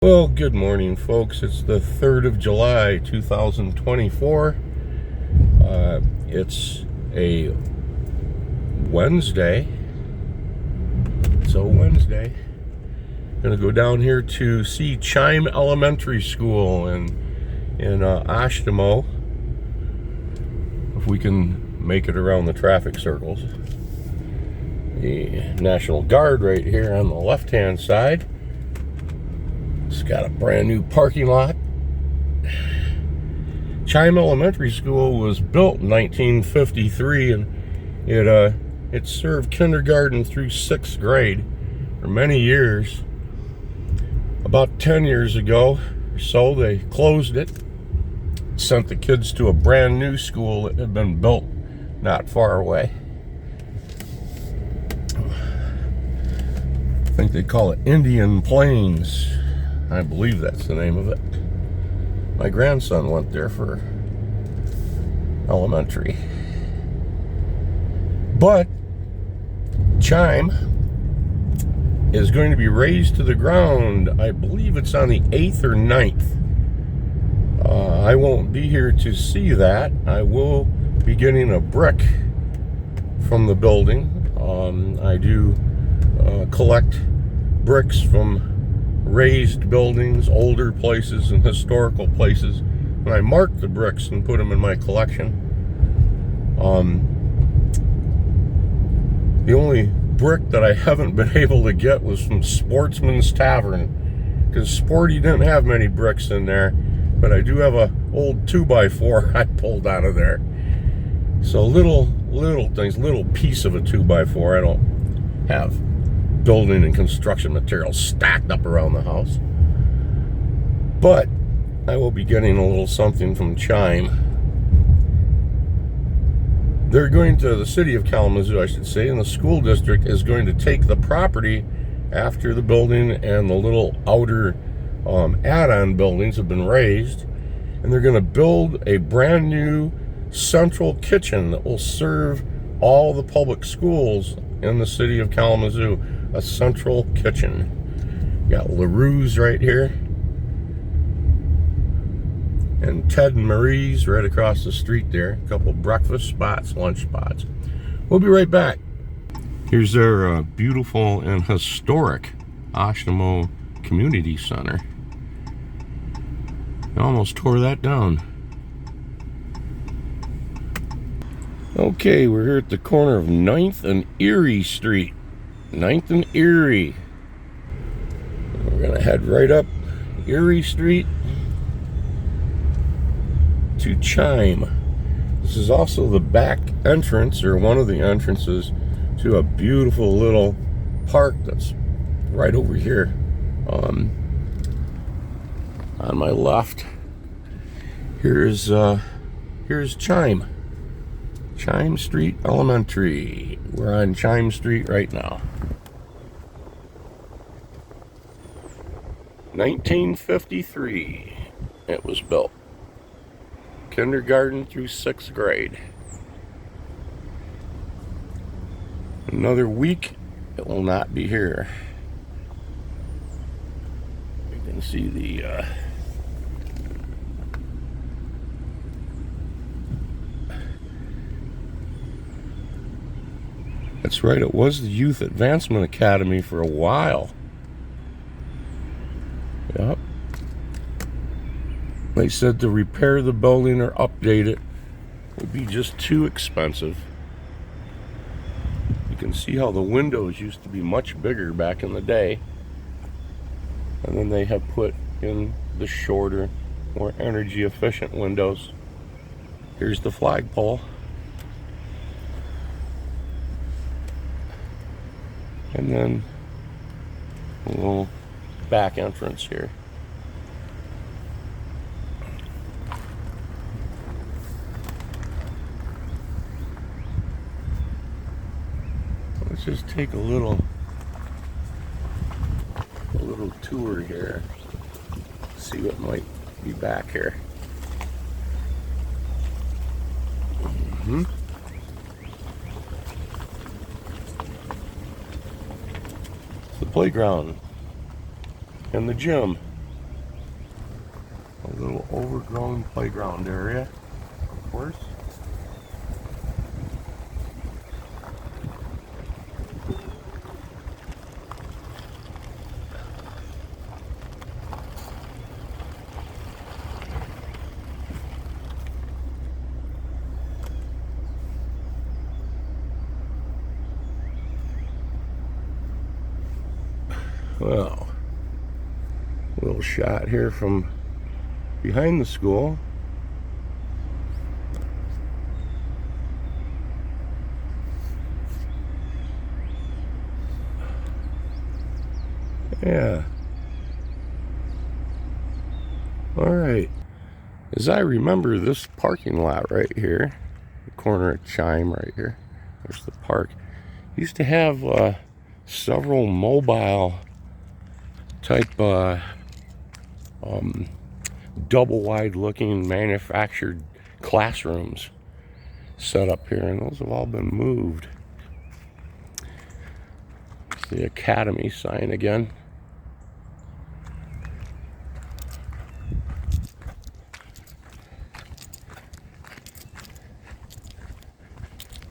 Well, good morning, folks. It's the 3rd of July, 2024. It's a Wednesday. Gonna go down here to see Chime Elementary School in Ashtimo. If we can make it around the traffic circles. The National Guard right here on the left-hand side. It's got a brand new parking lot. Chime Elementary School was built in 1953, and it served kindergarten through 6th grade for many years. About 10 years ago or so, they closed it, sent the kids to a brand new school that had been built not far away. I think they call it Indian Plains. I believe that's the name of it. My grandson went there for elementary. But Chime is going to be razed to the ground. I believe it's on the 8th or 9th. I won't be here to see that. I will be getting a brick from the building. I do collect bricks from raised buildings, older places, and historical places, and I mark the bricks and put them in my collection. The only brick that I haven't been able to get was from Sportsman's Tavern, because Sporty didn't have many bricks in there, but I do have a old 2x4 I pulled out of there. So little things, little piece of a 2x4. I don't have building and construction materials stacked up around the house. But I will be getting a little something from Chime. They're going to, the city of Kalamazoo, I should say, and the school district is going to take the property after the building and the little outer add-on buildings have been raised, and they're going to build a brand new central kitchen that will serve all the public schools in the city of Kalamazoo. A central kitchen. Got LaRue's right here, and Ted and Marie's right across the street there. A couple breakfast spots, lunch spots. We'll be right back. Here's their beautiful and historic Ashtimo Community Center. I almost tore that down. Okay, we're here at the corner of 9th and Erie Street. 9th and Erie. We're gonna head right up Erie Street to Chime. This is also the back entrance, or one of the entrances, to a beautiful little park that's right over here on my left. Here's Chime Street Elementary. We're on Chime Street right now. 1953 it was built. Kindergarten through 6th grade. Another week it will not be here. You can see the that's right, it was the Youth Advancement Academy for a while. Yep. They said to repair the building or update it would be just too expensive. You can see how the windows used to be much bigger back in the day. And then they have put in the shorter, more energy efficient windows. Here's the flagpole. And then a little back entrance here. Let's just take a little tour here. See what might be back here. The playground and the gym. A little overgrown playground area, of course. Well, a little shot here from behind the school. Yeah. All right. As I remember, this parking lot right here, the corner of Chime right here, there's the park, used to have several mobile type double wide looking manufactured classrooms set up here, and those have all been moved. It's the Academy sign again.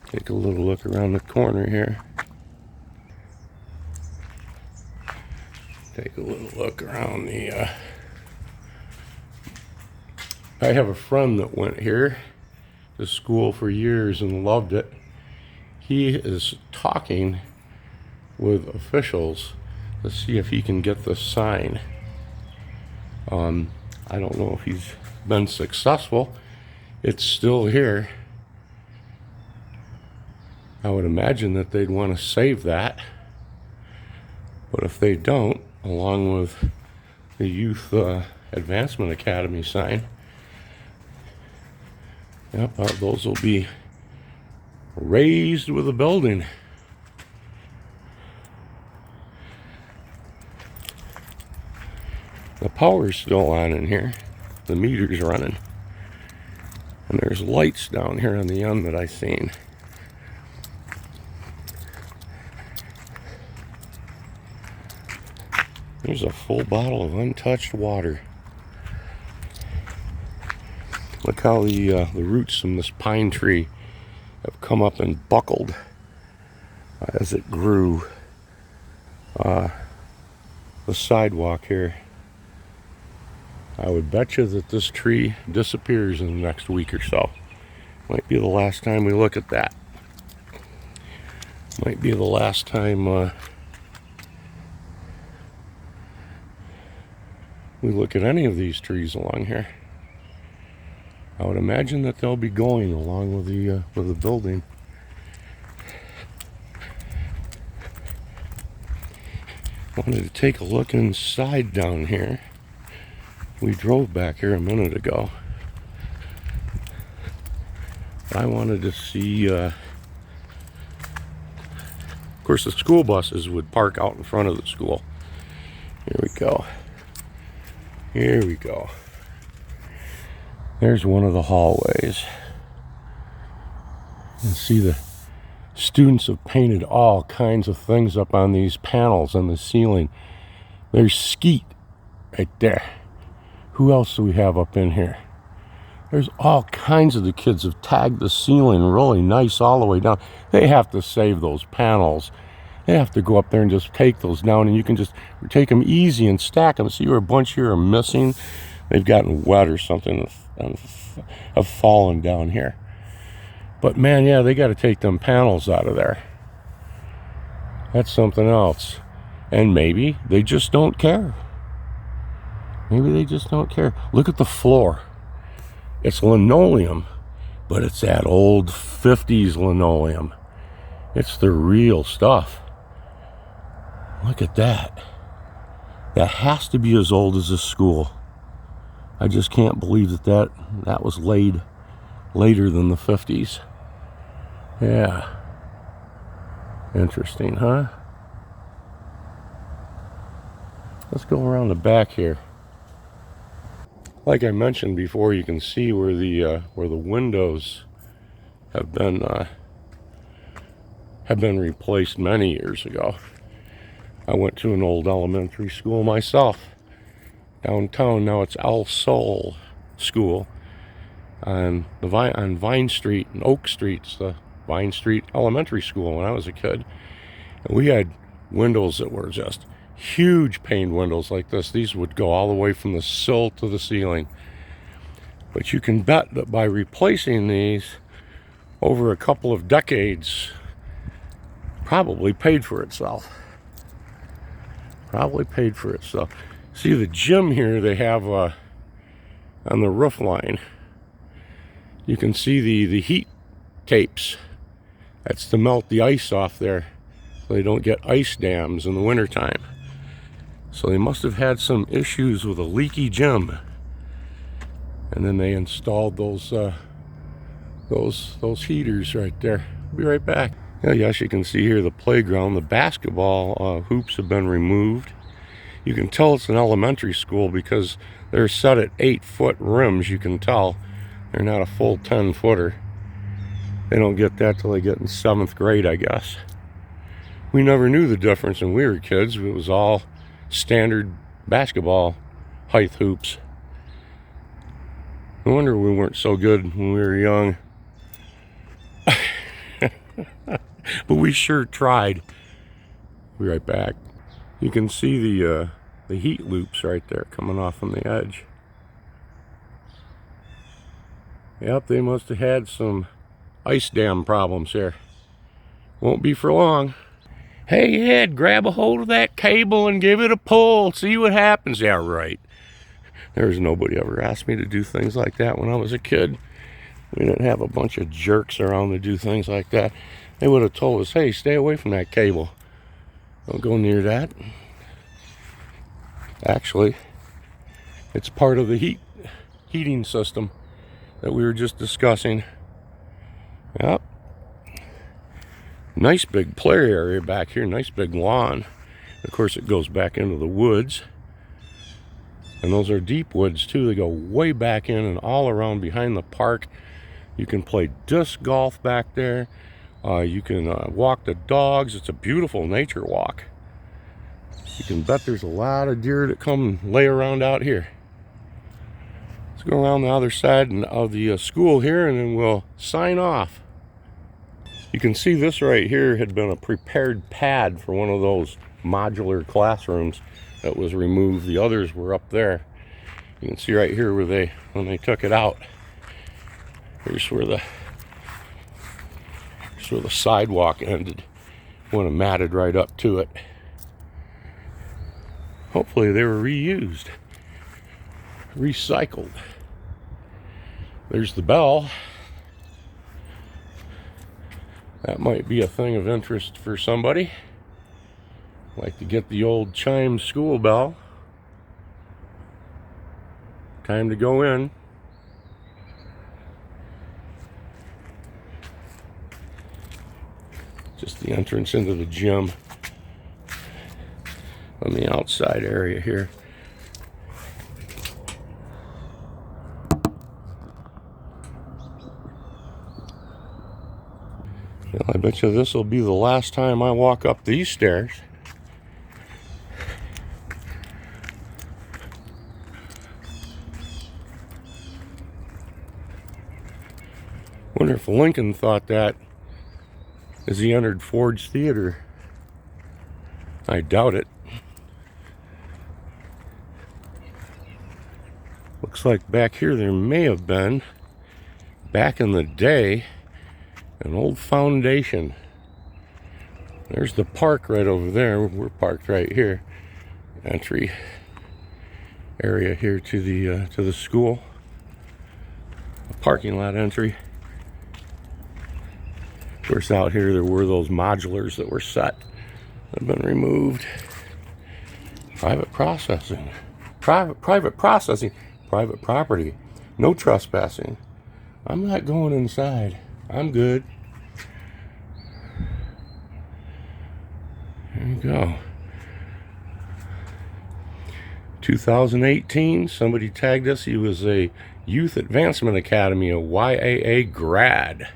Take a little look around the corner here. Take a little look around the I have a friend that went here to school for years and loved it. He is talking with officials to see if he can get the sign. I don't know if he's been successful. It's still here. I would imagine that they'd want to save that. But if they don't, along with the Youth Advancement Academy sign, yep, those will be raised with a building. The power's still on in here. The meter's running. And there's lights down here on the end that I seen. There's a full bottle of untouched water. Look how the roots from this pine tree have come up and buckled as it grew. The sidewalk here. I would bet you that this tree disappears in the next week or so. Might be the last time we look at that. Might be the last time we look at any of these trees along here. I would imagine that they'll be going along with the building. Wanted to take a look inside down here. We drove back here a minute ago. I wanted to see, of course, the school buses would park out in front of the school. Here we go. Here we go. There's one of the hallways. You can see the students have painted all kinds of things up on these panels on the ceiling. There's skeet right there. Who else do we have up in here? There's all kinds of the kids have tagged the ceiling really nice all the way down. They have to save those panels. They have to go up there and just take those down, and you can just take them easy and stack them. See where a bunch here are missing? They've gotten wet or something and have fallen down here. But man, yeah, they got to take them panels out of there. That's something else. And maybe they just don't care. Maybe they just don't care. Look at the floor. It's linoleum, but it's that old 50s linoleum. It's the real stuff. Look at that. That has to be as old as this school. I just can't believe that was laid later than the 50s. Yeah. Interesting, huh? Let's go around the back here. Like I mentioned before, you can see where the windows have been replaced many years ago. I went to an old elementary school myself, downtown. Now it's El Sol School on Vine Street and Oak Street's the Vine Street Elementary School when I was a kid. And we had windows that were just huge paned windows like this. These would go all the way from the sill to the ceiling. But you can bet that by replacing these over a couple of decades, probably paid for itself. Probably paid for itself. See the gym here they have on the roof line. You can see the heat tapes. That's to melt the ice off there so they don't get ice dams in the wintertime. So they must have had some issues with a leaky gym. And then they installed those heaters right there. I'll be right back. Yeah, yes, you can see here the playground. The basketball hoops have been removed. You can tell it's an elementary school because they're set at 8-foot rims. You can tell they're not a full 10-footer. They don't get that till they get in 7th grade, I guess. We never knew the difference when we were kids. It was all standard basketball height hoops. No wonder we weren't so good when we were young. But we sure tried. Be right back. You can see the heat loops right there coming off from the edge. Yep, they must have had some ice dam problems here. Won't be for long. Hey Ed, grab a hold of that cable and give it a pull. See what happens. Yeah, right. There's nobody ever asked me to do things like that when I was a kid. We didn't have a bunch of jerks around to do things like that. They would have told us, hey, stay away from that cable. Don't go near that. Actually, it's part of the heating system that we were just discussing. Yep. Nice big play area back here. Nice big lawn. Of course, it goes back into the woods. And those are deep woods too. They go way back in and all around behind the park. You can play disc golf back there. You can walk the dogs. It's a beautiful nature walk. You can bet there's a lot of deer that come and lay around out here. Let's go around the other side of the school here and then we'll sign off. You can see this right here had been a prepared pad for one of those modular classrooms that was removed. The others were up there. You can see right here where when they took it out. Here's where the sidewalk ended. Would have matted right up to it. Hopefully they were reused, recycled. There's the bell. That might be a thing of interest for somebody. Like to get the old Chime school bell. Time to go in. Just the entrance into the gym on the outside area here. Well, I bet you this will be the last time I walk up these stairs. Wonder if Lincoln thought that as he entered Ford's Theater. I doubt it. Looks like back here there may have been, back in the day, an old foundation. There's the park right over there. We're parked right here. Entry area here to the school. A parking lot entry. Of course, out here there were those modulars that were set. Have been removed. Private processing. Private processing. Private property. No trespassing. I'm not going inside. I'm good. There you go. 2018, somebody tagged us. He was a Youth Advancement Academy, a YAA grad.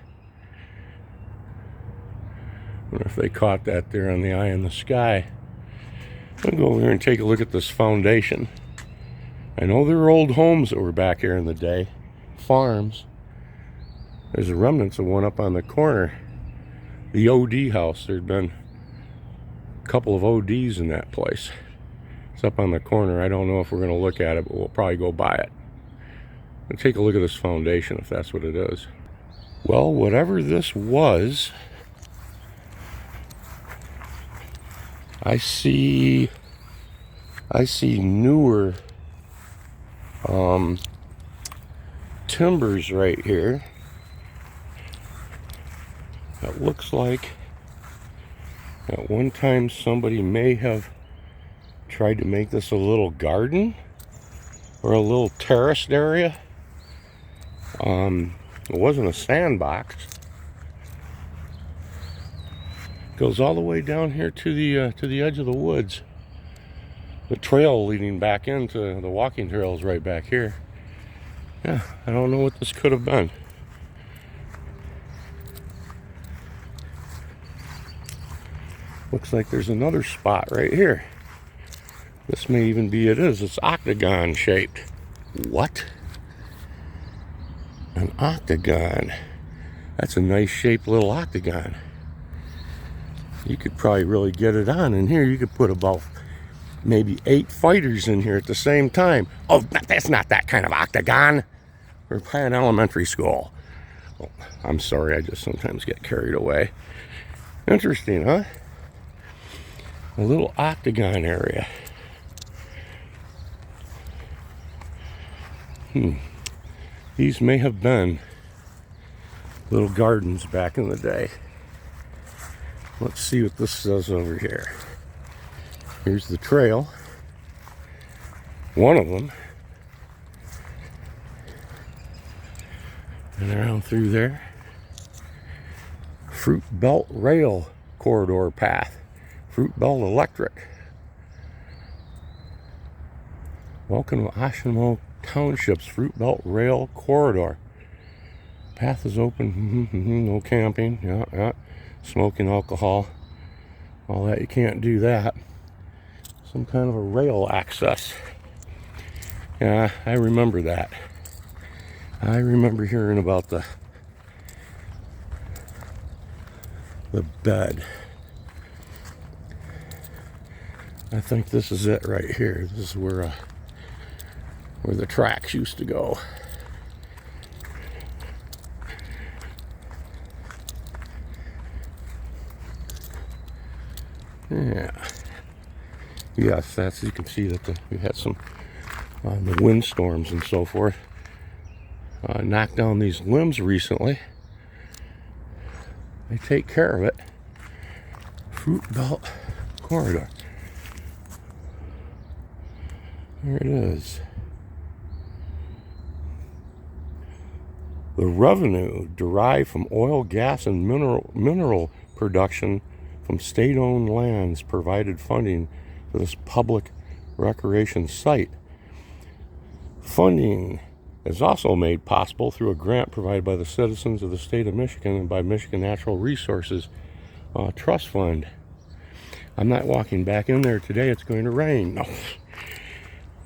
Wonder if they caught that there on the eye in the sky. I'm going to go over here and take a look at this foundation. I know there were old homes that were back here in the day, farms. There's remnants of one up on the corner, the OD house. There'd been a couple of ODs in that place. It's up on the corner. I don't know if we're going to look at it, but we'll probably go by it and take a look at this foundation if that's what it is. Well, whatever this was, I see newer timbers right here. It looks like at one time somebody may have tried to make this a little garden or a little terraced area. It wasn't a sandbox. It goes all the way down here to the edge of the woods. The trail leading back into the walking trail is right back here. Yeah, I don't know what this could have been. Looks like there's another spot right here. This may even be it is. It's octagon shaped. What? An octagon. That's a nice shaped little octagon. You could probably really get it on in here. You could put about maybe 8 fighters in here at the same time. Oh, that's not that kind of octagon. We're playing elementary school. Oh, I'm sorry, I just sometimes get carried away. Interesting, huh? A little octagon area. These may have been little gardens back in the day. Let's see what this says over here. Here's the trail. One of them. And around through there. Fruit Belt Rail Corridor Path. Fruit Belt Electric. Welcome to Oshimo Township's Fruit Belt Rail Corridor. Path is open. No camping. Yeah. Smoking, alcohol. All that. You can't do that. Some kind of a rail access. Yeah, I remember that. I remember hearing about the bed. I think this is it right here. This is where the tracks used to go. Yeah. Yes, that's, you can see that we had some the windstorms and so forth. Knocked down these limbs recently. They take care of it. Fruit Belt Corridor. There it is. The revenue derived from oil, gas, and mineral production from state-owned lands provided funding for this public recreation site. Funding is also made possible through a grant provided by the citizens of the state of Michigan and by Michigan Natural Resources Trust Fund. I'm not walking back in there today. It's going to rain. No.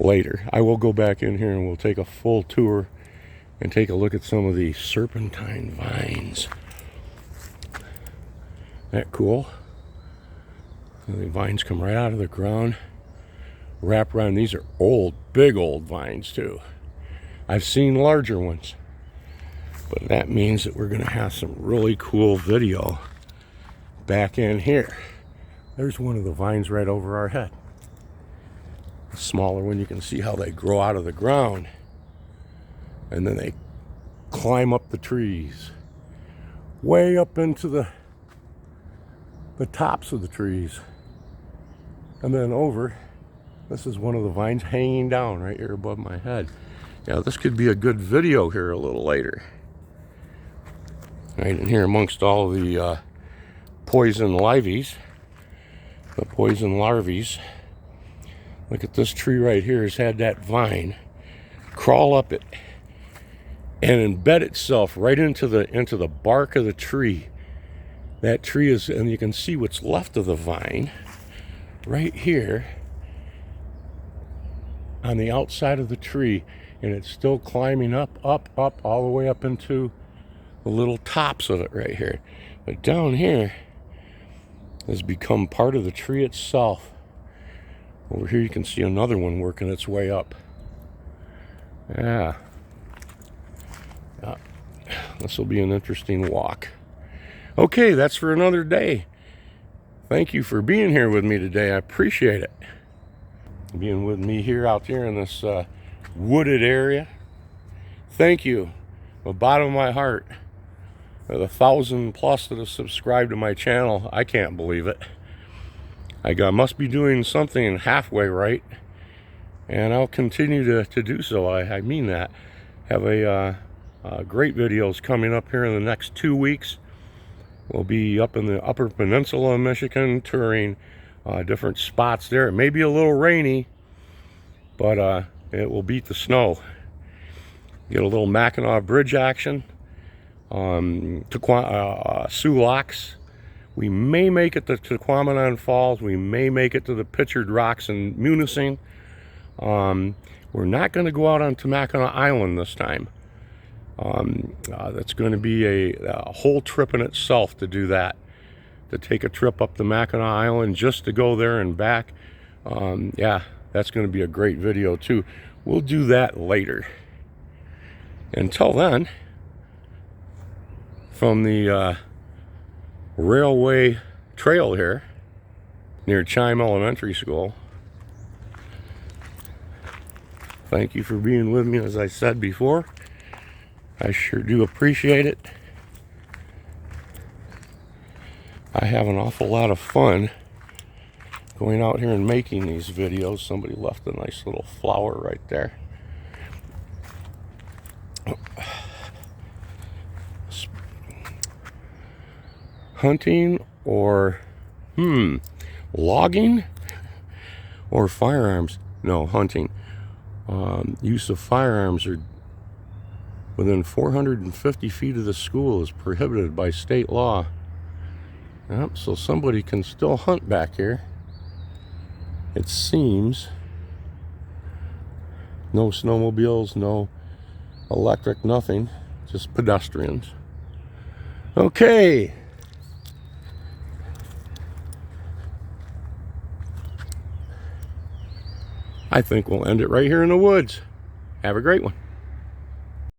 Later. I will go back in here and we'll take a full tour and take a look at some of the serpentine vines. That cool? The vines come right out of the ground, wrap around. These are old, big old vines too. I've seen larger ones, but that means that we're going to have some really cool video back in here. There's one of the vines right over our head. The smaller one, you can see how they grow out of the ground, and then they climb up the trees, way up into the tops of the trees, and then over. This is one of the vines hanging down right here above my head. Yeah, this could be a good video here a little later. Right in here amongst all of the poison liveys, the poison larvae. Look at this tree right here has had that vine crawl up it and embed itself right into the bark of the tree. That tree is, and you can see what's left of the vine right here on the outside of the tree, and it's still climbing up, all the way up into the little tops of it right here. But down here has become part of the tree itself. Over here you can see another one working its way up. Yeah. This will be an interesting walk. Okay, that's for another day. Thank you for being here with me today. I appreciate it. Being with me here out there in this wooded area. Thank you from the bottom of my heart. The 1,000+ that have subscribed to my channel. I can't believe it. I must be doing something halfway right, and I'll continue to do so. I mean that. Have great videos coming up here in the next 2 weeks. We'll be up in the Upper Peninsula of Michigan, touring different spots there. It may be a little rainy, but it will beat the snow. Get a little Mackinac Bridge action. Sioux Locks. We may make it to Tequamanon Falls. We may make it to the Pictured Rocks in Munising. We're not going to go out on Mackinac Island this time. That's going to be a whole trip in itself to do that. To take a trip up to Mackinac Island just to go there and back. Yeah, that's going to be a great video too. We'll do that later. Until then, from the railway trail here near Chime Elementary School, thank you for being with me. As I said before, I sure do appreciate it. I have an awful lot of fun going out here and making these videos. Somebody left a nice little flower right there. Hunting or logging or firearms? No, hunting. Use of firearms are within 450 feet of the school is prohibited by state law. Yep, so somebody can still hunt back here. It seems. No snowmobiles, no electric, nothing. Just pedestrians. Okay. I think we'll end it right here in the woods. Have a great one.